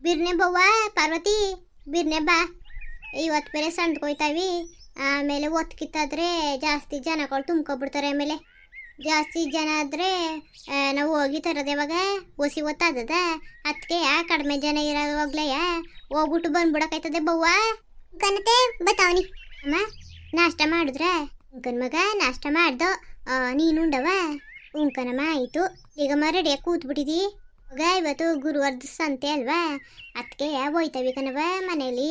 ಬಿರ್ನೆ ಬವ್ವ ಪಾರ್ವತಿ ಬಿರ್ನೆ ಬಾ. ಇವತ್ತು ಬೇರೆ ಸಂಡ್ಕೊಯ್ತಾವಿ. ಆಮೇಲೆ ಒತ್ಕಿತ್ತಾದ್ರೆ ಜಾಸ್ತಿ ಜನಗಳು ತುಂಬ್ಕೊಬಿಡ್ತಾರೆ. ಆಮೇಲೆ ಜಾಸ್ತಿ ಜನ ಆದರೆ ನಾವು ಹೋಗಿ ತರೋದು ಯಾವಾಗ ಒಸಿ ಒತ್ತಾದದ. ಅದಕ್ಕೆ ಕಡಿಮೆ ಜನ ಇರೋವಾಗ್ಲೇ ಹೋಗ್ಬಿಟ್ಟು ಬಂದ್ಬಿಡಕಾಯ್ತದೆ ಬವ್ವ. ಕನತೆ ಬತ್ತಾವನಿ ಅಮ್ಮ ನಾಷ್ಟ ಮಾಡಿದ್ರ ಉಂಕನ್ ಮಗ ನಾಷ್ಟ ಮಾಡ್ದೋ. ನೀನು ಉಂಡವ ಉಂಕನಮ್ಮ ಆಯಿತು. ಈಗ ರೆಡಿಯಾಗಿ ಕೂತ್ಬಿಟ್ಟಿದಿ. ಮಗ ಇವತ್ತು ಗುರುವಾರದ ಸಂತೆ ಅಲ್ವಾ, ಅದಕ್ಕೆ ಹೋಯ್ತವಿ ಕಣವ ಮನೇಲಿ.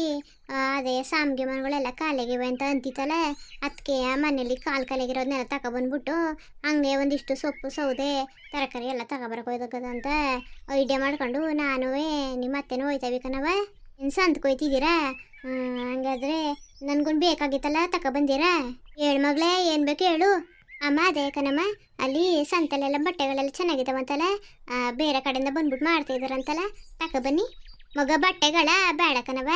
ಅದೇ ಸಾಮ್ಗೆ ಮನೆಗಳೆಲ್ಲ ಕಾಲಿಗಿವೆ ಅಂತ ಅಂತಿತ್ತಲ್ಲ, ಅದಕ್ಕೆ ಮನೇಲಿ ಕಾಲಿಗಿರೋದನ್ನೆಲ್ಲ ತಗೊಬಂದ್ಬಿಟ್ಟು ಹಂಗೆ ಒಂದಿಷ್ಟು ಸೊಪ್ಪು ಸೌದೆ ತರಕಾರಿ ಎಲ್ಲ ತಗೊಬರಕೋಯ್ತಕ್ಕದಂತ ಐಡಿಯಾ ಮಾಡ್ಕೊಂಡು ನಾನು ನಿಮ್ಮ ಅತ್ತೆನೂ ಹೋಯ್ತವಿ ಕಣವ. ಇನ್ನು ಸಂತಕ್ಕೆ ಹೋಯ್ತಿದ್ದೀರಾ? ಹಂಗಾದ್ರೆ ನನಗೊಂದು ಬೇಕಾಗಿತ್ತಲ್ಲ ತಗೊಬಂದಿರಾ? ಹೇಳು ಮಗಳೇ, ಏನು ಬೇಕು ಹೇಳು. ಅಮ್ಮ ಅದೇ ಕಣಮ್ಮ, ಅಲ್ಲಿ ಸಂತಲೆಲ್ಲ ಬಟ್ಟೆಗಳೆಲ್ಲ ಚೆನ್ನಾಗಿದ್ದಾವಂತಲ್ಲ, ಬೇರೆ ಕಡೆಯಿಂದ ಬಂದ್ಬಿಟ್ಟು ಮಾಡ್ತಾ ಇದ್ದಾರಂತಲ್ಲ, ತಗೊಬನ್ನಿ. ಮಗ ಬಟ್ಟೆಗಳ ಬೇಡ ಕಣವ,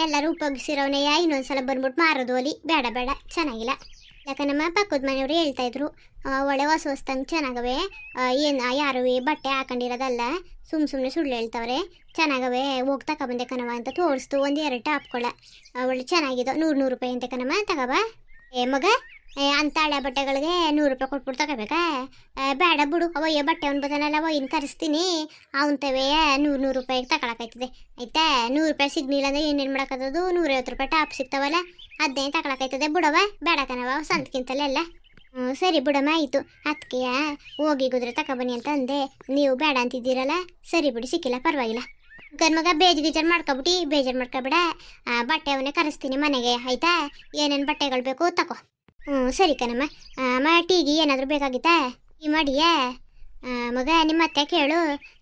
ಎಲ್ಲರೂ ಉಪಯೋಗಿಸಿರೋನೆಯ ಇನ್ನೊಂದ್ಸಲ ಬಂದ್ಬಿಟ್ಟು ಮಾರೋದು ಅಲ್ಲಿ ಬೇಡ ಬೇಡ, ಚೆನ್ನಾಗಿಲ್ಲ. ಯಾಕನಮ್ಮ ಪಕ್ಕದ ಮನೆಯವರು ಹೇಳ್ತಾಯಿದ್ರು ಒಳ್ಳೆ ಹೊಸ ಹೊಸದಂಗೆ ಚೆನ್ನಾಗವೆ, ಏನು ಯಾರು ಬಟ್ಟೆ ಹಾಕೊಂಡಿರೋದಲ್ಲ, ಸುಮ್ಮನೆ ಸುಳ್ಳು ಹೇಳ್ತವ್ರೆ, ಚೆನ್ನಾಗವೆ ಹೋಗಿ ತಗೊಬಂದೆ ಕಣವ ಅಂತ ತೋರಿಸ್ತು. ಒಂದು 2 ಟಾಪ್ಗಳ ಒಳ್ಳೆ ಚೆನ್ನಾಗಿದ್ದು 100 ರೂಪಾಯಿ ಅಂತೆ ಕಣಮ್ಮ, ತಗೋಬಾ. ಮಗ ಅಂತ ಹಳೆ ಬಟ್ಟೆಗಳಿಗೆ 100 ರೂಪಾಯಿ ಕೊಟ್ಬಿಟ್ಟು ತಗೋಬೇಕಾ? ಬೇಡ ಬಿಡು, ಅವಯ್ಯ ಬಟ್ಟೆ ಅವ್ನು ಬದನಲ್ಲ ಅವಯ್ಯನ ಕರೆಸ್ತೀನಿ, ಅವನತವೇ 100 ರೂಪಾಯಿಗೆ ತಗೊಳಕಾಯ್ತದೆ ಆಯ್ತಾ. 100 ರೂಪಾಯಿ ಸಿಗ್ನಿಲ್ಲ ಅಂದರೆ ಏನೇನು ಮಾಡೋಕ್ಕದು, 150 ರೂಪಾಯಿ ಟಾಪ್ ಸಿಗ್ತಾವಲ್ಲ ಅದನ್ನೇ ತಗೊಳಕಾಯ್ತದೆ. ಬಿಡವ ಬೇಡ ಕಣವ ಸಂತಕ್ಕಿಂತಲೆಲ್ಲ. ಸರಿ ಬಿಡಮ್ಮ ಆಯಿತು. ಅದಕ್ಕೆ ಹೋಗಿ ಗುದ್ರೆ ತಗೊಬನ್ನಿ ಅಂತ ಅಂದೆ, ನೀವು ಬೇಡ ಅಂತಿದ್ದೀರಲ್ಲ, ಸರಿ ಬಿಡಿ ಸಿಕ್ಕಿಲ್ಲ ಪರವಾಗಿಲ್ಲ. ಗನ್ಮಗ ಬೇಜಾರು ಮಾಡ್ಕೊಬಿಟ್ಟು ಬೇಜಾರು ಮಾಡ್ಕೊಬೇಡ, ಬಟ್ಟೆ ಅವನ್ನೇ ಕರೆಸ್ತೀನಿ ಮನೆಗೆ ಆಯ್ತಾ. ಏನೇನು ಬಟ್ಟೆಗಳು ಬೇಕು ತಗೋ. ಸರಿ ಕಣಮ್ಮ. ಟೀಗೆ ಏನಾದರೂ ಬೇಕಾಗಿತ್ತಾ? ಟೀ ಮಾಡಿಯಾ? ಮಗ ನಿಮ್ಮ ಅತ್ತೆ ಕೇಳು,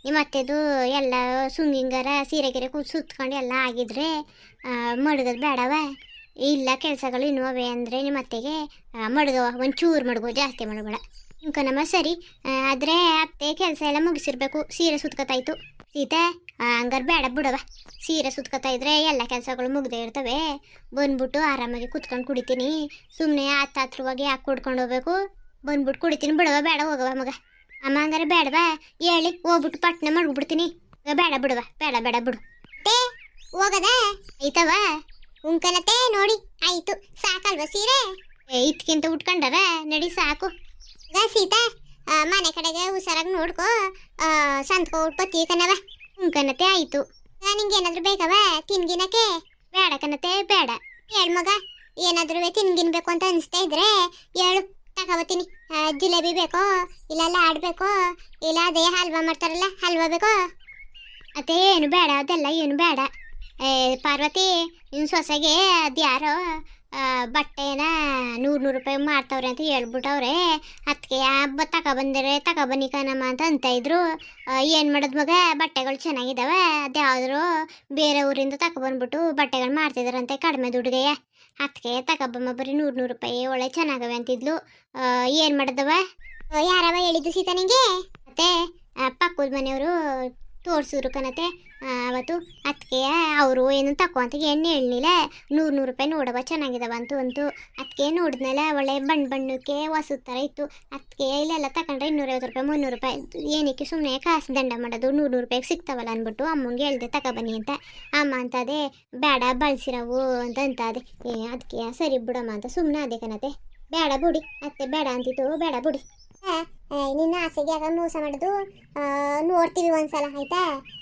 ನಿಮ್ಮ ಅತ್ತೆದು ಎಲ್ಲ ಸುಂಗಿಂಗಾರ ಸೀರೆ ಗಿರೆ ಸುತ್ಕೊಂಡು ಎಲ್ಲ ಆಗಿದ್ರೆ ಮಡಗೋದು ಬೇಡವ? ಇಲ್ಲ ಕೆಲಸಗಳು ಇನ್ನೂ ಅವೆ ಅಂದರೆ ನಿಮ್ಮ ಅತ್ತೆಗೆ ಮಡಗವ, ಒಂಚೂರು ಮಡಗೋ, ಜಾಸ್ತಿ ಮಡಗಬೇಡ. ಕಣಮ್ಮ ಸರಿ. ಆದರೆ ಅತ್ತೆ ಕೆಲಸ ಎಲ್ಲ ಮುಗಿಸಿರ್ಬೇಕು, ಸೀರೆ ಸುತ್ಕೊತಾಯ್ತು ಸೀತೆ. ಹಂಗಾರೆ ಬೇಡ ಬಿಡವ, ಸೀರೆ ಸುತ್ಕೊತಾ ಇದ್ರೆ ಎಲ್ಲ ಕೆಲಸಗಳು ಮುಗ್ದೇ ಇರ್ತವೆ. ಬಂದ್ಬಿಟ್ಟು ಆರಾಮಾಗಿ ಕುತ್ಕೊಂಡು ಕುಡಿತೀನಿ, ಸುಮ್ಮನೆ ಹತ್ರವಾಗಿ ಯಾಕೆ ಕುಡ್ಕೊಂಡು ಹೋಗ್ಬೇಕು, ಬಂದ್ಬಿಟ್ಟು ಕುಡಿತೀನಿ ಬಿಡವ. ಬೇಡ ಹೋಗವ ಮಗ. ಅಮ್ಮ ಹಂಗಾರೆ ಬೇಡವಾ ಹೇಳಿ, ಹೋಗ್ಬಿಟ್ಟು ಪಟ್ನೆ ಮಾಡ್ಬಿಡ್ತೀನಿ. ಬೇಡ ಬಿಡವ, ಬೇಡ ಬೇಡ ಬಿಡು. ಹೋಗದ ಆಯ್ತವ ಉಂಕನತೆ ನೋಡಿ ಆಯಿತು, ಸಾಕಲ್ವ ಸೀರೆ? ಇದಕ್ಕಿಂತ ಉಟ್ಕೊಂಡವ ನಡಿ ಸಾಕು. ಸೀತಾ ಮನೆ ಕಡೆಗೆ ಹುಷಾರಾಗಿ ನೋಡ್ಕೊ, ಸಂತ್ಕೊ ಉಟ್ಪತ್ತಿ ಕಣವ. ಉಂಕನತೆ ಆಯಿತು. ನಿಂಗೆ ಏನಾದರೂ ಬೇಕವ ತಿನ್ಗಿನಕ್ಕೆ? ಬೇಡ ಕಣತೆ ಬೇಡ. ಹೇಳು ಮಗ, ಏನಾದರೂ ತಿನ್ಗಿನ್ಬೇಕು ಅಂತ ಅನಿಸ್ತಾ ಇದ್ರೆ ಹೇಳು, ತಗೋಬತ್ತೀನಿ. ಜಿಲೇಬಿ ಬೇಕೋ, ಇಲ್ಲ ಲಾಡ್ ಬೇಕೋ, ಇಲ್ಲ ಅದೇ ಹಲ್ವಾ ಮಾಡ್ತಾರಲ್ಲ ಹಲ್ವಾ ಬೇಕೋ? ಅದೇ ಏನು ಬೇಡ, ಅದೆಲ್ಲ ಏನು ಬೇಡ. ಪಾರ್ವತಿ ನಿನ್ನ ಸೊಸೆಗೆ ಅದು ಯಾರೋ ಬಟ್ಟೆನ 100 ರೂಪಾಯಿ ಮಾಡ್ತವ್ರೆ ಅಂತ ಹೇಳ್ಬಿಟ್ಟವ್ರೆ, ಅದಕ್ಕೆ ತಗೊಬನ್ನಿ ಕಣಮ್ಮ ಅಂತ ಇದ್ರು. ಏನು ಮಾಡೋದು ಮಗ, ಬಟ್ಟೆಗಳು ಚೆನ್ನಾಗಿದ್ದಾವೆ, ಅದ್ಯಾವ್ದು ಬೇರೆ ಊರಿಂದ ತಗೊಬಂದ್ಬಿಟ್ಟು ಬಟ್ಟೆಗಳು ಮಾಡ್ತಿದಾರಂತೆ ಕಡಿಮೆ ದುಡ್ಡಿಗೆ. ಅದಕ್ಕೆ ತಗೊಬಮ್ಮ, ಬರೀ 100 ರೂಪಾಯಿ ಒಳ್ಳೆ ಚೆನ್ನಾಗವೆ ಅಂತಿದ್ಲು. ಏನು ಮಾಡೋದವ? ಯಾರವ ಹೇಳಿದ್ದು ಸೀತಾ ನಿಂಗೆ? ಮತ್ತೆ ಪಕ್ಕದ ಮನೆಯವರು ತೋರಿಸಿದ್ರು ಕಣತೆ ಅವತ್ತು. ಅದಕ್ಕೆ ಅವರು ಏನು ತಗೋ ಅಂತ ಏನು ಹೇಳಲಿಲ್ಲ. 100 ರೂಪಾಯಿ ನೋಡವ ಚೆನ್ನಾಗಿದ್ದಾವ ಅಂತು. ಅದಕ್ಕೆ ನೋಡಿದ್ಮೇಲೆ ಒಳ್ಳೆ ಬಣ್ಣಕ್ಕೆ ಹೊಸ ಥರ ಇತ್ತು. ಅದಕ್ಕೆ ಇಲ್ಲೆಲ್ಲ ತಗೊಂಡ್ರೆ 250 ರೂಪಾಯಿ 300 ರೂಪಾಯಿ, ಏನಕ್ಕೆ ಸುಮ್ಮನೆ ಕಾಸು ದಂಡ ಮಾಡೋದು, 100 ರೂಪಾಯಿಗೆ ಸಿಗ್ತಾವಲ್ಲ ಅಂದ್ಬಿಟ್ಟು ಅಮ್ಮಂಗೆ ಹೇಳ್ದೆ ತಗೊಬನ್ನಿ ಅಂತ. ಅಮ್ಮ ಅಂತದೆ ಬೇಡ ಬಳಸಿರವು ಅಂತ ಅದೇ. ಅದಕ್ಕೆ ಸರಿ ಬಿಡಮ್ಮ ಅಂತ ಸುಮ್ಮನೆ ಅದೇ ಕಣತೆ. ಬೇಡ ಬಿಡಿ ಅತ್ತೆ, ಬೇಡ ಅಂತಿತ್ತು, ಬೇಡ ಬಿಡಿ. ನಿನ್ನ ಆಸೆಗೆ ಆಗ ಮೋಸ ಮಾಡೋದು ನೋಡ್ತೀವಿ ಒಂದ್ಸಲ ಆಯ್ತಾ,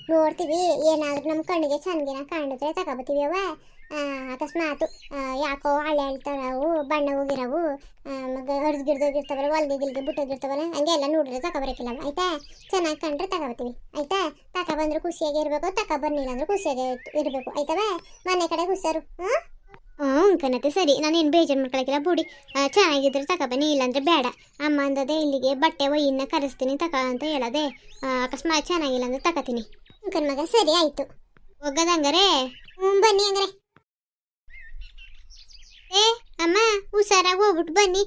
ನೋಡ್ತೀವಿ. ಏನಾದರೂ ನಮ್ಮ ಕಣ್ಣಿಗೆ ಚೆನ್ನಾಗಿನ ಕಾಣಿದ್ರೆ ತಗೊಬತ್ತೀವಿ ಅವ. ಅಕಸ್ಮಾತು ಯಾಕೋ ಹಳೆ ಹೇಳ್ತಾವು, ಬಣ್ಣ ಹೋಗಿರವು, ಮಗ ಹರಿದ್ಗಿಡ್ದೋಗಿರ್ತಾವಲ್ಲ, ಹೊಲ್ಗೆ ಬಿಟ್ಟೋಗಿರ್ತಾವಲ್ಲ, ಹಂಗೆ ಎಲ್ಲ ನೋಡಿದ್ರೆ ತಗೊಬರಕ್ಕಿಲ್ಲ ಆಯ್ತಾ. ಚೆನ್ನಾಗಿ ಕಂಡ್ರೆ ತಗೊಬತ್ತೀವಿ ಆಯ್ತಾ. ತಗೊಬಂದ್ರೆ ಖುಷಿಯಾಗಿ ಇರಬೇಕು, ತಗೊಬರ್ನಿಲ್ಲ ಅಂದ್ರೆ ಖುಷಿಯಾಗಿ ಇರಬೇಕು ಆಯ್ತವ. ಮನೆ ಕಡೆ ಹುಷಾರು. ಕಣತೆ ಸರಿ, ನಾನೇನು ಬೇಜಾರು ಮಾಡ್ಕೊಳಕ್ಕಿಲ್ಲ ಬಿಡಿ. ಚೆನ್ನಾಗಿದ್ರೆ ತಗೊಬನ್ನಿ, ಇಲ್ಲಾಂದ್ರೆ ಬೇಡ. ಅಮ್ಮ ಅಂದದೆ ಇಲ್ಲಿಗೆ ಬಟ್ಟೆ ಒಯ್ಯನ್ನ ಕರೆಸ್ತೀನಿ ಅಂತ ಹೇಳದೆ, ಅಕಸ್ಮಾತ್ ಚೆನ್ನಾಗಿಲ್ಲ ಅಂದ್ರೆ ತಗೋತೀನಿ. ಮಗ ಸರಿ ಆಯಿತು. ಹೋಗೋದಂಗಾರೆ? ಬನ್ನಿ ಹಂಗಾರೆ. ಅಮ್ಮ ಹುಷಾರಾಗಿ ಹೋಗ್ಬಿಟ್ಟು ಬನ್ನಿ.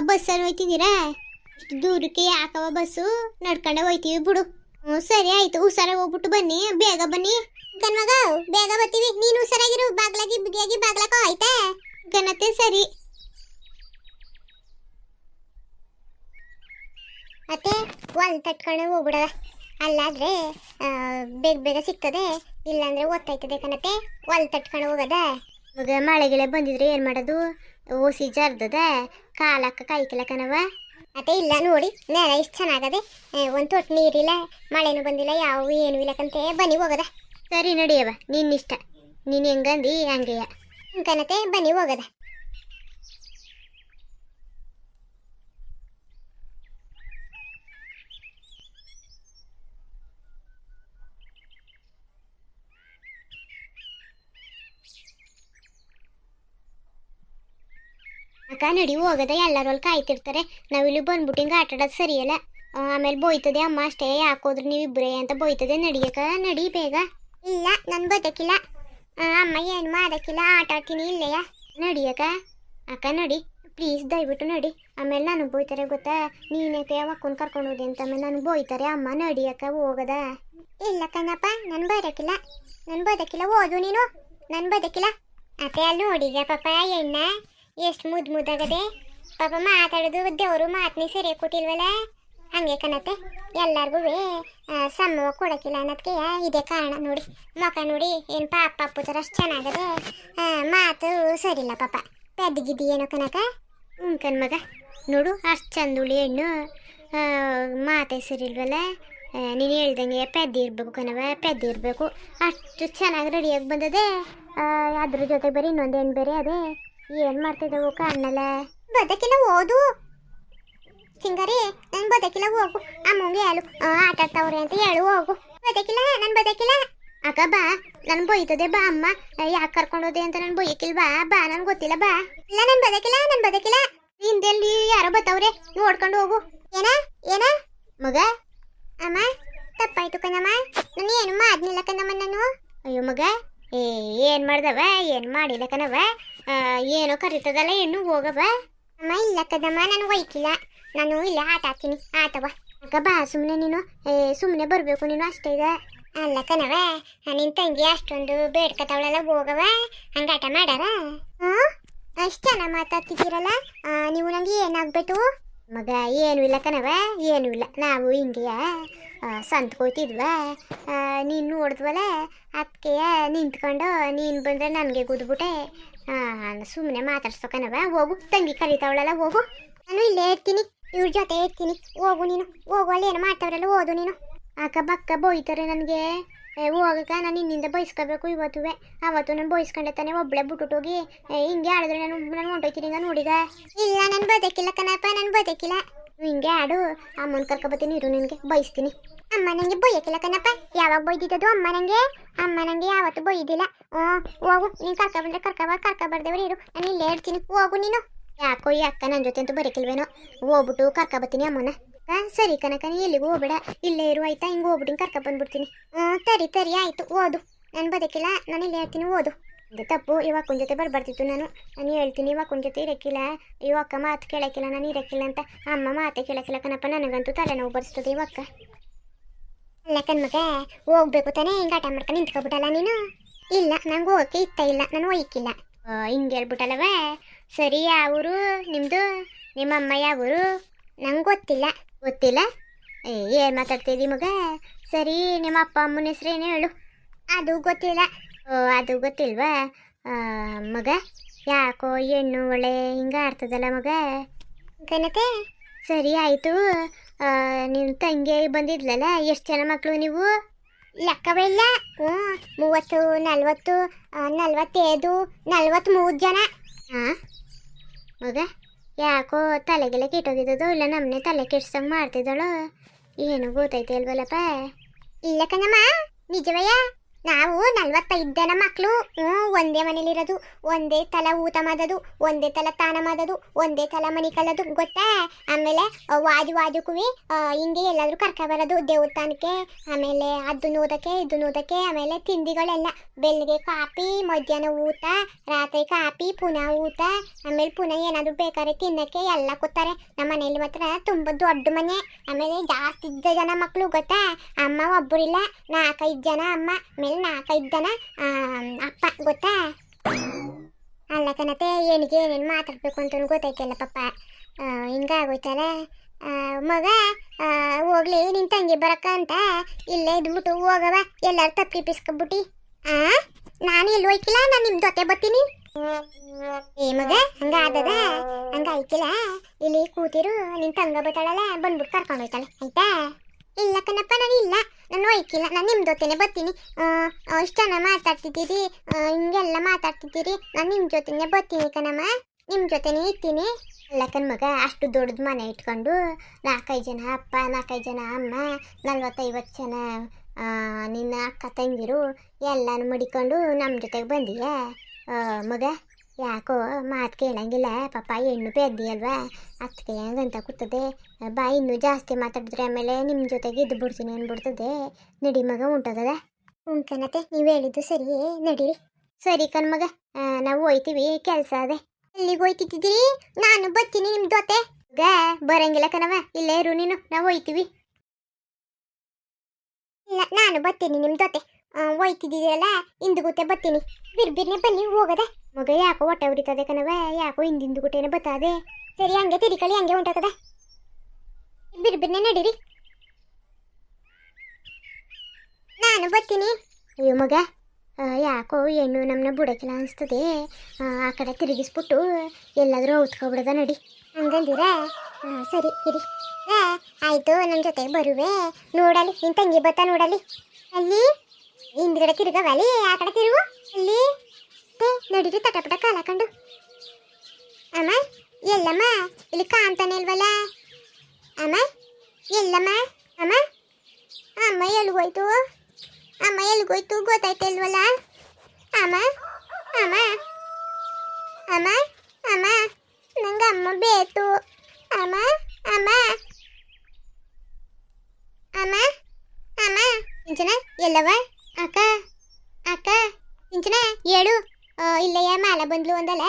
ಬಸ್ಸಲ್ಲಿ ಹೋಯ್ತಿದ್ದೀರಾ? ಇಷ್ಟು ದೂರಕ್ಕೆ ಯಾಕವ ಬಸ್ಸು, ನಡ್ಕೊಂಡೆ ಹೋಯ್ತೀವಿ ಬಿಡು. ಸರಿ ಆಯಿತು, ಹುಷಾರಾಗಿ ಹೋಗ್ಬಿಟ್ಟು ಬನ್ನಿ, ಬೇಗ ಬನ್ನಿ. ಗನ್ಮಗ ಬೇಗ ಬರ್ತೀವಿ, ನೀನು ಹುಷಾರಾಗಿರು, ಬಾಗ್ಲಾಗಿ ಬಿಗಿಯಾಗಿ ಬಾಗ್ಲಾಕೋ ಆಯ್ತಾ. ಗನತೆ ಸರಿ. ಅತ್ತೆ ಒಂದು ತಟ್ಕೊಂಡೆ ಹೋಗ್ಬಿಡವ ಅಲ್ಲಾದ್ರೆ ಬೇಗ ಬೇಗ ಸಿಗ್ತದೆ, ಇಲ್ಲಾಂದ್ರೆ ಒತ್ತಾಯ್ತದೆ ಕಣತೆ, ಹೊಲ್ ತಟ್ಕೊಂಡು ಹೋಗದ. ಇವಾಗ ಮಳೆಗಿಳೆ ಬಂದಿದ್ರೆ ಏನು ಮಾಡೋದು, ಓಸಿ ಜರ್ದದ ಕಾಲಕ್ಕ ಕಾಯ್ಕಿಲ್ಲ ಕಣವ. ಅದೇ ಇಲ್ಲ ನೋಡಿ, ನೆಲ ಇಷ್ಟು ಚೆನ್ನಾಗದೆ, ಒಂದು ತೊಟ್ಟು ನೀರಿಲ್ಲ, ಮಳೆನೂ ಬಂದಿಲ್ಲ, ಯಾವ ಏನೂ ಇಲ್ಲಕಂತೆ, ಬನ್ನಿ ಹೋಗದ. ಸರಿ ನಡಿಯವ, ನಿನ್ನಿಷ್ಟ, ನೀನು ಹೆಂಗಂದು ಹಂಗೆಯ ಕಣತೆ, ಬನ್ನಿ ಹೋಗದ. ಅಕ್ಕ ನಡಿ ಹೋಗದ, ಎಲ್ಲರೂ ಅಲ್ಲಿ ಕಾಯ್ತಿರ್ತಾರೆ, ನಾವಿಲ್ಲಿ ಬಂದ್ಬಿಟ್ಟು ಹಿಂಗೆ ಆಟ ಆಡೋದು ಸರಿಯಲ್ಲ. ಆಮೇಲೆ ಬೋಯ್ತದೆ ಅಮ್ಮ ಅಷ್ಟೇ, ಯಾಕೋದ್ರೆ ನೀವಿಬ್ಬರೇ ಅಂತ ಬೋಯ್ತದೆ. ನಡಿಯಕ್ಕ, ನಡಿ ಬೇಗ. ಇಲ್ಲ ನಾನು ಬದಕಿಲ್ಲ, ಅಮ್ಮ ಏನು ಮಾಡೋಕ್ಕಿಲ್ಲ, ಆಟ ಆಡ್ತೀನಿ ಇಲ್ಲೆಯ. ನಡಿಯಕ್ಕ, ಅಕ್ಕ ನಡಿ ಪ್ಲೀಸ್, ದಯವಿಟ್ಟು ನಡಿ. ಆಮೇಲೆ ನಾನು ಬೋಯ್ತಾರೆ ಗೊತ್ತಾ, ನೀನೇಕೆ ಯಾವಕ್ಕೊಂದು ಕರ್ಕೊಂಡು ಹೋದೆ ಅಂತ ಆಮೇಲೆ ನಾನು ಬೋಯ್ತಾರೆ. ಅಮ್ಮ ನಡಿಯಕ್ಕ ಹೋಗದ. ಇಲ್ಲ ಕಣಪ್ಪ, ನಾನು ಬದಕಿಲ್ಲ, ಓದು ನೀನು, ನಾನು ಬದಕಿಲ್ಲ. ಅತ್ತೆ ಅಲ್ಲಿ ನೋಡಿದ್ಯಾ ಪಾಪ ಎಣ್ಣ ಎಷ್ಟು ಮುದ್ದಾಗದೆ, ಪಾಪ ಮಾತಾಡೋದು ದೇವರು ಮಾತನಿ ಸರಿಯಾಗಿ ಕೊಟ್ಟಿಲ್ವಲ್ಲ, ಹಂಗೆ ಕಣತ್ತೆ. ಎಲ್ಲರಿಗೂ ಸಮ ಕೊಡೋಕ್ಕಿಲ್ಲ ಅನ್ನೋದಕ್ಕೆ ಇದೇ ಕಾರಣ ನೋಡಿ. ಮುಖ ನೋಡಿ ಏನು ಪಾಪ ಅಪ್ಪು ಥರ ಅಷ್ಟು ಚೆನ್ನಾಗದೆ, ಮಾತು ಸರಿಲ್ಲ ಪಾಪ. ಪೆದ್ದಗಿದ್ದಿ ಏನೋ ಕನಕ. ಕಣ್ಮಗ ನೋಡು, ಅಷ್ಟು ಚಂದುಳಿ ಹೆಣ್ಣು, ಮಾತೇ ಸರಿಲ್ವಲ್ಲ. ನೀನು ಹೇಳ್ದಂಗೆ ಪೆದ್ದಿ ಇರಬೇಕು ಕಣವ, ಪೆದ್ದಿ ಇರಬೇಕು. ಅಷ್ಟು ಚೆನ್ನಾಗಿ ರೆಡಿಯಾಗಿ ಬಂದದೆ, ಅದ್ರ ಜೊತೆ ಬರೀ ಇನ್ನೊಂದು ಹೆಣ್ಣು ಬೇರೆ ಅದೇ. ಏನು ಮಾಡ್ತಿದ್ದವು ಕಾಣಲ್ಲ. ಬದಕಿಲ್ಲ ಓದು ಸಿಂಗರಿ, ನಾನು ಬದಕಿಲ್ಲ ಹೋಗು. ಅಮ್ಮಂಗೆ ಹೇಳು ಆಟ ಆಡ್ತಾವ್ರೆ ಅಂತ ಹೇಳು, ಹೋಗು. ಬದಕಿಲ್ಲ, ನಾನು ಬದಕಿಲ್ಲ. ಅಕ್ಕ ಬಾ, ನಾನು ಬೈತದೆ ಬಾ. ಅಮ್ಮ ಯಾಕೆ ಕರ್ಕೊಂಡೋದೆ ಅಂತ ನಾನು ಬೈಯಕ್ಕಿಲ್ವಾ, ಬಾ ನನ್ಗೆ ಗೊತ್ತಿಲ್ಲ, ಬಾ. ಇಲ್ಲ ನಾನು ಬದಕಿಲ್ಲ. ಹಿಂದೆಲ್ಲಿ ಯಾರೋ ಬತ್ತವ್ರೆ, ನೋಡ್ಕೊಂಡು ಹೋಗು. ಏನ ಮಗ? ಅಮ್ಮ ತಪ್ಪಾಯ್ತು ಕಣಮ್ಮ, ನಾನು ಏನು ಮಾಡ್ನಿಲ್ಲ ಕಣಮ್ಮ ನಾನು. ಅಯ್ಯೋ ಮಗ, ಏನು ಮಾಡ್ದವ, ಏನು ಮಾಡಿಲ್ಲ ಕಣವ, ಏನೋ ಕರಿತದಲ್ಲ ಹೆಣ್ಣು, ಹೋಗವ. ಅಮ್ಮ ಇಲ್ಲ ಕದಮ್ಮ, ನಾನು ಒಯ್ಕಿಲ್ಲ, ನಾನು ಇಲ್ಲ ಆಟ ಆಡ್ತೀನಿ, ಆಟವ. ಅಕ್ಕ ಬಾ ಸುಮ್ಮನೆ ನೀನು, ಸುಮ್ಮನೆ ಬರಬೇಕು ನೀನು ಅಷ್ಟೇ ಇದೆ. ಅಲ್ಲ ಕಣವ, ನಿನ್ನ ತಂಗಿ ಅಷ್ಟೊಂದು ಬೇಡ್ಕತಾವಳೆಲ್ಲ, ಹೋಗವ, ಹಂಗೆ ಆಟ ಮಾಡಾರ. ಅಷ್ಟು ಚೆನ್ನಾಗಿ ಮಾತಾಡ್ತಿದ್ದೀರಲ್ಲ, ನೀವು ನಂಗೆ ಏನಾಗ್ಬೇಕು ಮಗ? ಏನೂ ಇಲ್ಲ ಕಣವ, ಏನೂ ಇಲ್ಲ, ನಾವು ಹಿಂಗೆಯ ಸಂತ ಹೋಯ್ತಿದ್ವ, ನೀನು ನೋಡಿದ್ವಲ್ಲ, ಅದಕ್ಕೆ ನಿಂತ್ಕೊಂಡು ನೀನು ಬಂದರೆ ನನಗೆ ಗುದ್ಬಿಟ್ಟೆ. ಸುಮ್ಮನೆ ಮಾತಾಡ್ಸೋಕನವ, ಹೋಗು. ತಂಗಿ ಕರಿತಾವಳಲ್ಲ, ಹೋಗು. ನಾನು ಇಲ್ಲೇ ಇರ್ತೀನಿ, ಇವ್ರ ಜೊತೆ ಇರ್ತೀನಿ, ಹೋಗು ನೀನು, ಹೋಗು. ಅಲ್ಲಿ ಏನು ಮಾಡ್ತಾವ್ರಲ್ಲ, ಓದು ನೀನು. ಅಕ್ಕ ಬಕ್ಕ ಬೋಯ್ತಾರೆ ನನಗೆ, ಹೋಗಕ್ಕ ನಾನು ಇನ್ನಿಂದ ಬಯಸ್ಕೋಬೇಕು ಇವತ್ತುವೆ. ಅವತ್ತು ನಾನು ಬಯಸ್ಕೊಂಡೆ ತಾನೆ, ಒಬ್ಬಳೆ ಬಿಟ್ಟುಟೋಗಿ ಹಿಂಗೆ ಆಡಿದ್ರೆ ನಾನು ಹೊಂಟೋಯ್ತೀನಿ ಈಗ ನೋಡಿದ. ಇಲ್ಲ ನಾನು ಬದಕಿಲ್ಲ ಕಣಪ್ಪ, ನಾನು ಬದಕಿಲ್ಲ. ಹಿಂಗೆ ಆಡು, ಅಮ್ಮನ ಕರ್ಕೊಬತ್ತೀನಿ ಇರು, ನಿನಗೆ ಬಯಸ್ತೀನಿ. ಅಮ್ಮ ನನಗೆ ಬೈಯಕ್ಕಿಲ್ಲ ಕಣಪ್ಪ, ಯಾವಾಗ ಬೈದಿದ್ದದು ಅಮ್ಮ ನನಗೆ ಯಾವತ್ತು ಬೈದಿಲ್ಲ. ಹೋಗು, ನೀನು ಕರ್ಕೊಬರ್ದೇವ್ರಿ ಇರು, ನಾನು ಇಲ್ಲೇ ಇರ್ತೀನಿ, ಹೋಗು ನೀನು. ಯಾಕೋ ಈ ಅಕ್ಕ ನನ್ನ ಜೊತೆ ಅಂತೂ ಬರೋಕ್ಕಿಲ್ವೇನೋ, ಹೋಗ್ಬಿಟ್ಟು ಕರ್ಕೊಬತ್ತೀನಿ ಅಮ್ಮನ. ಸರಿ ಕನಕ, ನೀ ಎಲ್ಲಿಗೂ ಹೋಗ್ಬೇಡ, ಇಲ್ಲೇ ಇರು ಆಯ್ತಾ, ಹಿಂಗೆ ಹೋಗ್ಬಿಟ್ಟು ಕರ್ಕೊಬಂದ್ಬಿಡ್ತೀನಿ. ತರಿ ಆಯಿತು, ಓದು. ನಾನು ಬದಕಿಲ್ಲ, ನಾನು ಇಲ್ಲೇ ಇರ್ತೀನಿ, ಓದು. ಇದು ತಪ್ಪು, ಇವಾಕೊಂದು ಜೊತೆ ಬರ್ತಿತ್ತು ನಾನು ಹೇಳ್ತೀನಿ, ಇವಾಕೊಂದು ಜೊತೆ ಇರೋಕ್ಕಿಲ್ಲ, ಇವಕ್ಕ ಮಾತು ಕೇಳೋಕ್ಕಿಲ್ಲ, ನಾನು ಇರೋಕ್ಕಿಲ್ಲ ಅಂತ. ಅಮ್ಮ ಮಾತೇ ಕೇಳೋಕ್ಕಿಲ್ಲ ಕಣಪ್ಪ, ನನಗಂತೂ ತಲೆನೋವು ಬರ್ಸ್ತದೆ ಇವಕ್ಕ. ಅಲ್ಲ ಕಣ್ಮಗ, ಹೋಗ್ಬೇಕು ತಾನೇ, ಹಿಂಗೆ ಆಟ ಮಾಡ್ಕೊಂಡು ನಿಂತ್ಕೊಬಿಟ್ಟಲ್ಲ ನೀನು. ಇಲ್ಲ ನಂಗೆ ಹೋಗೋಕ್ಕೆ ಇಷ್ಟ ಇಲ್ಲ, ನಾನು ಒಯ್ಕಿಲ್ಲ. ಹಿಂಗೆ ಹೇಳ್ಬಿಟ್ಟಲ್ಲವ. ಸರಿ, ಯಾವೂರು ನಿಮ್ಮದು? ನಿಮ್ಮಮ್ಮ ಯಾವೂರು? ನಂಗೆ ಗೊತ್ತಿಲ್ಲ. ಏನು ಮಾತಾಡ್ತಿದ್ದಿ ಮಗ? ಸರಿ, ನಿಮ್ಮ ಅಪ್ಪ ಅಮ್ಮನ ಹೆಸ್ರೇನು ಹೇಳು? ಅದು ಗೊತ್ತಿಲ್ಲ. ಅದು ಗೊತ್ತಿಲ್ವಾ ಮಗ? ಯಾಕೋ ಹೆಣ್ಣು ಒಳ್ಳೆ ಹಿಂಗೆ ಆಡ್ತದಲ್ಲ ಮಗ ಕನತೆ. ಸರಿ ಆಯಿತು, ನಿನ್ನ ತಂಗಿ ಬಂದಿದ್ಲಲ್ಲ, ಎಷ್ಟು ಜನ ಮಕ್ಕಳು ನೀವು? ಲೆಕ್ಕವೇ ಇಲ್ಲ. 30, 40, 45, 43 ಜನ. ಹಾಂ ಮಗ, ಯಾಕೋ ತಲೆಗೆಲ್ಲ ಕೆಟ್ಟೋಗಿದ್ದದು, ಇಲ್ಲ ನಮ್ಮನೆ ತಲೆ ಕೆಡ್ಸಂಗೆ ಮಾಡ್ತಿದ್ದಳು, ಏನು ಗೊತ್ತೈತೆ ಅಲ್ವಲ್ಲಪ್ಪ? ಇಲ್ಲ ಕಣಮ್ಮ, ನಿಜವಯ್ಯ, ನಾವು 45 ಜನ ಮಕ್ಕಳು. ಒಂದೇ ಮನೇಲಿರೋದು, ಒಂದೇ ತಲ ಊಟ ಮಾಡೋದು, ಒಂದೇ ತಲ ತಾನ ಮಾಡೋದು, ಒಂದೇ ತಲ ಮನೆ ಕಲ್ಲೋದು, ಗೊತ್ತಾ? ಆಮೇಲೆ ವಾಜುಕೂ ಹಿಂಗೆ ಎಲ್ಲಾದರೂ ಕರ್ಕೊಬರೋದು ದೇವಸ್ಥಾನಕ್ಕೆ, ಆಮೇಲೆ ಅದನ್ನು ಓದಕ್ಕೆ ಇದನ್ನು ಓದಕ್ಕೆ, ಆಮೇಲೆ ತಿಂಡಿಗಳೆಲ್ಲ ಬೆಳಗ್ಗೆ ಕಾಫಿ, ಮಧ್ಯಾಹ್ನ ಊಟ, ರಾತ್ರಿ ಕಾಫಿ, ಪುನಃ ಊಟ, ಆಮೇಲೆ ಪುನಃ ಏನಾದರೂ ಬೇಕಾದ್ರೆ ತಿನ್ನೋಕ್ಕೆ ಎಲ್ಲ ಕೊಡ್ತಾರೆ. ನಮ್ಮ ಮನೇಲಿ ಮಾತ್ರ ತುಂಬ ದೊಡ್ಡ ಮನೆ, ಆಮೇಲೆ ಜಾಸ್ತಿ ಜನ ಮಕ್ಕಳು, ಗೊತ್ತಾ? ಅಮ್ಮ ಒಬ್ಬರಿಲ್ಲ, 4-5 ಜನ ಅಮ್ಮ, ಆಮೇಲೆ 4-5 ಜನ ಅಪ್ಪ, ಗೊತ್ತಾ? ಅಲ್ಲ ಕಣತೆ, ಏನಿಗೆ ಏನೇನು ಮಾತಾಡ್ಬೇಕು ಅಂತ ಗೊತ್ತೈತಲ್ಲ ಪಾಪ, ಹಿಂಗಾಗೋಯ್ತಲ್ಲ. ಮಗ ಹೋಗ್ಲಿ ನಿನ್ ತಂಗಿ ಬರಕ್ಕ ಅಂತ ಇಲ್ಲೇ ಇದ್ಬಿಟ್ಟು ಹೋಗವ ಎಲ್ಲಾರು ತಪ್ಪಿಸ್ಕೊಬಿಟ್ಟಿ. ನಾನು ಇಲ್ಲಿ ಹೋಯ್ಕಿಲ್ಲ, ನಾನು ನಿಮ್ಮ ಜೊತೆ ಬರ್ತೀನಿ. ಏ ಮಗ ಹಂಗ ಆದದ ಹಂಗ ಐಕಿಲ್ಲ, ಇಲ್ಲಿ ಕೂತಿರು, ನಿನ್ ತಂಗ ಬತ್ತಾಳಲ್ಲ ಬಂದ್ಬಿಟ್ಟು ಕರ್ಕೊಂಡು ಹೋಯ್ತಾಳೆ ಆಯ್ತಾ. ಇಲ್ಲ ಕಣಪ್ಪ ನಾನು ಇಲ್ಲ, ನಾನು ಹೋಯ್ಕಿಲ್ಲ, ನಾನು ನಿಮ್ಮ ಜೊತೆನೆ ಬರ್ತೀನಿ. ಇಷ್ಟು ಚೆನ್ನಾಗಿ ಮಾತಾಡ್ತಿದ್ದೀರಿ, ಹಿಂಗೆಲ್ಲ ಮಾತಾಡ್ತಿದ್ದೀರಿ, ನಾನು ನಿಮ್ಮ ಜೊತೆನೆ ಬರ್ತೀನಿ ಕಣಮ್ಮ, ನಿಮ್ಮ ಜೊತೆನೇ ಇರ್ತೀನಿ. ಅಲ್ಲ ಕಣ್ ಮಗ, ಅಷ್ಟು ದೊಡ್ಡದು ಮನೆ ಇಟ್ಕೊಂಡು 4-5 ಜನ ಅಪ್ಪ, 4-5 ಜನ ಅಮ್ಮ, 40-50 ಜನ ನಿನ್ನ ಅಕ್ಕ ತಂಗಿರು ಎಲ್ಲನೂ ಮಡಿಕೊಂಡು ನಮ್ಮ ಜೊತೆಗೆ ಬಂದೀಯ ಮಗ. ಯಾಕೋ ಮಾತು ಕೇಳಂಗಿಲ್ಲ ಪಾಪ, ಹೆಣ್ಣು ಪೆದ್ದಿ ಅಲ್ವಾ, ಅದಕ್ಕೆ ಹೆಂಗಂತ ಕೂತದೆ. ಬಾ ಇನ್ನೂ ಜಾಸ್ತಿ ಮಾತಾಡಿದ್ರೆ ಆಮೇಲೆ ನಿಮ್ಮ ಜೊತೆಗೆ ಇದ್ದು ಬಿಡ್ತೀನಿ ಅಂದ್ಬಿಡ್ತದೆ. ನಡಿ ಮಗ ಉಂಟದ. ಉಂಕನತೆ ನೀವು ಹೇಳಿದ್ದು ಸರಿ, ನಡೀರಿ. ಸರಿ ಕಣ್ ಮಗ, ನಾವು ಹೋಯ್ತೀವಿ, ಕೆಲಸ ಅದೇ. ಎಲ್ಲಿಗೆ ಹೋಯ್ತಿದ್ದೀರಿ? ನಾನು ಬರ್ತೀನಿ ನಿಮ್ಮ ಜೊತೆ. ಬರಂಗಿಲ್ಲ ಕಣವ, ಇಲ್ಲೇ ಇರು ನೀನು, ನಾವು ಹೋಯ್ತೀವಿ. ಇಲ್ಲ ನಾನು ಬರ್ತೀನಿ ನಿಮ್ಮ ಜೊತೆ. ಹೋಯ್ತಿದ್ದೀರಲ್ಲ ಹಿಂದುಗುತ್ತೆ ಬರ್ತೀನಿ. ಬಿರ್ಬಿರ್ನೆ ಬನ್ನಿ ಹೋಗದೆ. ಮಗ ಯಾಕೋ ಹೊಟ್ಟೆ ಉರಿತದೆ ಕಣವ, ಯಾಕೋ ಹಿಂದಿಂದುಗುಟ್ಟೇನೆ ಬರ್ತದೆ. ಸರಿ ಹಂಗೆ ತಿರಿಕಳಿ, ಹಂಗೆ ಹೊಂಟದ. ಬಿರ್ಬಿರ್ನೆ ನಡೀರಿ, ನಾನು ಬರ್ತೀನಿ. ಅಯ್ಯೋ ಮಗ, ಯಾಕೋ ಹೆಣ್ಣು ನಮ್ಮನ್ನ ಬುಡಕಿಲ್ಲ ಅನಿಸ್ತದೆ. ಆ ಕಡೆ ತಿರುಗಿಸ್ಬಿಟ್ಟು ಎಲ್ಲಾದರೂ ಔತ್ಕೊಬಿಡದ ನಡಿ. ಹಂಗಂದಿರ ಸರಿ ಇರಿ. ಆಯಿತು, ನನ್ನ ಜೊತೆಗೆ ಬರುವೆ. ನೋಡಲಿ ನಿನ್ನ ತಂಗಿ ಬತ್ತಾ ನೋಡಲಿ. ಅಲ್ಲಿ ಹಿಂದ್ಗಡೆ ತಿರುಗವಲ್ಲಿ, ಆ ಕಡೆ ತಿರುಗು. ಅಲ್ಲಿ ನಡೀರಿ ತಟಪಟ ಕಾಲ ಹಾಕೊಂಡು. ಅಮ್ಮ ಎಲ್ಲಮ್ಮ, ಇಲ್ಲಿ ಕಾಣ್ತಾನೆ ಇಲ್ವಲ್ಲ ಅಮ್ಮ, ಎಲ್ಲಮ್ಮ ಅಮ್ಮ. ಅಮ್ಮ ಎಲ್ಗೋಯ್ತು, ಅಮ್ಮ ಎಲ್ಗೋಯ್ತು ಗೊತ್ತಾಯ್ತಾ ಇಲ್ವಲ್ಲ ಅಮ್ಮ. ಅಮ್ಮ ಅಮ್ಮ ಅಮ್ಮ ನಂಗೆ ಅಮ್ಮ ಬೇಕು ಅಮ್ಮ. ಅಮ್ಮ ಅಮ್ಮ ಅಮ್ಮ. ಇಂಚನ ಎಲ್ಲವ? ಅಕ್ಕ ಅಕ್ಕ ಇಂಚನ ಹೇಳು. ಇಲ್ಲಯ್ಯ ಮಾಲ ಬಂದ್ಲು ಅಂದಲ್ಲ,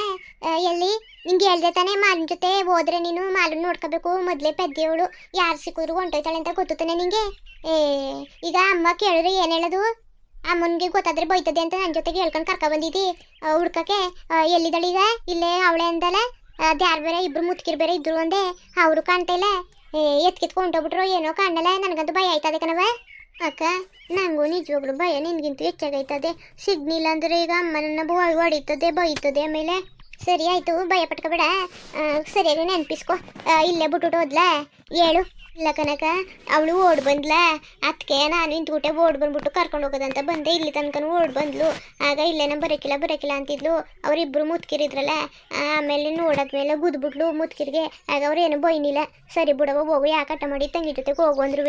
ಎಲ್ಲಿ ನಿಂಗೆ ಹೇಳ್ದೆ ತಾನೇ ಮಾಲಿನ ಜೊತೆ ಹೋದ್ರೆ ನೀನು ಮಾಲನ್ನ ನೋಡ್ಕೋಬೇಕು, ಮೊದಲೇ ಪೆದ್ದೆಯವಳು, ಯಾರು ಸಿಕ್ಕಿದ್ರು ಹೊಂಟೋಯ್ತಾಳೆ ಅಂತ ಗೊತ್ತಾನೆ ನಿಂಗೆ. ಈಗ ಅಮ್ಮ ಕೇಳಿದ್ರೆ ಏನು ಹೇಳೋದು? ಅಮ್ಮನಿಗೆ ಗೊತ್ತಾದ್ರೆ ಬೈತದೆ ಅಂತ ನನ್ನ ಜೊತೆಗೆ ಹೇಳ್ಕೊಂಡು ಕರ್ಕೊಬಂದಿದ್ದಿ ಹುಡ್ಕಕ್ಕೆ. ಎಲ್ಲಿದ್ದಾಳೆ ಈಗ? ಇಲ್ಲೇ ಅವಳೆ ಅಂದಲ್ಲ, ಅದು ಯಾರು ಬೇರೆ ಇಬ್ರು ಮುತ್ಕಿರ್ ಬೇರೆ ಇದ್ರು ಅಂದೆ, ಅವರು ಕಾಣ್ತಾ ಇಲ್ಲ. ಎತ್ಕಿತ್ಕೊಂಡು ಹೊಂಟೋಗ್ಬಿಟ್ರು, ಏನೋ ಕಾಣಲ್ಲ. ನನಗಂತೂ ಭಯ ಆಯ್ತದೆ ಕಣವ. ಅಕ್ಕ ನಂಗೂ ನಿಜವಾಗ್ಲೂ ಭಯ ನಿನ್ಗಿಂತ ಹೆಚ್ಚಾಗೈತದೆ. ಸಿಗ್ನಿಲ್ಲ ಅಂದರೆ ಈಗ ಅಮ್ಮನನ್ನ ಹೊಡಿತದೆ, ಬೈತದೆ ಆಮೇಲೆ. ಸರಿ ಆಯಿತು, ಭಯ ಪಟ್ಕೋಬೇಡ, ಸರಿಯಾಗಿ ನೆನಪಿಸ್ಕೊ. ಇಲ್ಲೇ ಬಿಟ್ಬಿಟ್ಟು ಹೋದ್ಲಾ ಹೇಳು. ಇಲ್ಲ ಕನಕ, ಅವಳು ಓಡ್ ಬಂದ್ಲ, ಅದಕ್ಕೆ ನಾನು ನಿಂತ್ಬಿಟ್ಟೆ, ಓಡ್ ಬಂದ್ಬಿಟ್ಟು ಕರ್ಕೊಂಡು ಹೋಗೋದಂತ ಬಂದೆ. ಇಲ್ಲಿ ತನಕ ಓಡ್ ಬಂದ್ಲು. ಆಗ ಇಲ್ಲೇನ ಬರೋಕಿಲ್ಲ ಅಂತಿದ್ಲು. ಅವರಿಬ್ಬರು ಮುತ್ಕಿರಿದ್ರಲ್ಲ, ಆಮೇಲೆ ನೋಡಾದ್ಮೇಲೆ ಗುದ್ಬಿಟ್ಲು ಮುತ್ಕಿರಿಗೆ. ಆಗ ಅವ್ರು ಏನು ಬೈನಿಲ್ಲ. ಸರಿ ಬಿಡವ ಹೋಗು, ಯಾಕೆ ಆಟ ಮಾಡಿ ತಂಗಿ ಜೊತೆಗೆ ಹೋಗು ಅಂದ್ರೂ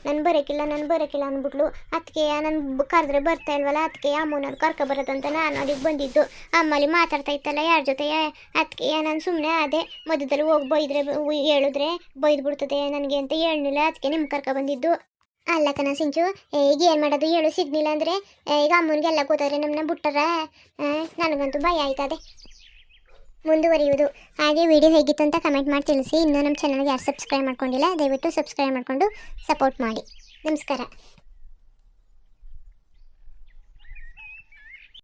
ನಾನು ಬರೋಕಿಲ್ಲ ಅಂದ್ಬಿಟ್ಲು. ಅದಕ್ಕೆ ನಾನು ಕರೆದ್ರೆ ಬರ್ತಾ ಇಲ್ವಲ್ಲ, ಅದಕ್ಕೆ ಅಮ್ಮನವ್ರು ಕರ್ಕೊಬರೋದಂತ ನಾನು ಅಲ್ಲಿಗೆ ಬಂದಿದ್ದು. ಅಮ್ಮಲ್ಲಿ ಮಾತಾಡ್ತಾ ಇತ್ತಲ್ಲ ಯಾರ ಜೊತೆ, ಅದಕ್ಕೆ ನಾನು ಸುಮ್ಮನೆ ಅದೇ ಮಧ್ಯದಲ್ಲಿ ಹೋಗಿ ಬೈದ್ರೆ ಹೇಳಿದ್ರೆ ಬೈದ್ಬಿಡ್ತದೆ ನನಗೆ ಅಂತ ಹೇಳಲಿಲ್ಲ. ಅದಕ್ಕೆ ನಿಮ್ಮ ಕರ್ಕೊಬಂದಿದ್ದು. ಅಲ್ಲ ಕಣ ಸಿಂಚು, ಈಗ ಏನು ಮಾಡೋದು ಹೇಳು? ಸಿಗ್ನಿಲ್ಲ ಅಂದರೆ ಈಗ ಅಮ್ಮನಿಗೆಲ್ಲ ಗೊತ್ತಾದ್ರೆ ನಮ್ಮನ್ನ ಬಿಟ್ಟಾರ. ನನಗಂತೂ ಭಯ ಆಯ್ತದೆ. ಮುಂದುವರಿಯುವುದು. ಹಾಗೆ ವಿಡಿಯೋ ಹೇಗಿತ್ತು ಅಂತ ಕಮೆಂಟ್ ಮಾಡಿ ತಿಳಿಸಿ. ಇನ್ನೂ ನಮ್ಮ ಚಾನಲ್ಗೆ ಯಾರು ಸಬ್ಸ್ಕ್ರೈಬ್ ಮಾಡ್ಕೊಂಡಿಲ್ಲ, ದಯವಿಟ್ಟು ಸಬ್ಸ್ಕ್ರೈಬ್ ಮಾಡಿಕೊಂಡು ಸಪೋರ್ಟ್ ಮಾಡಿ. ನಮಸ್ಕಾರ.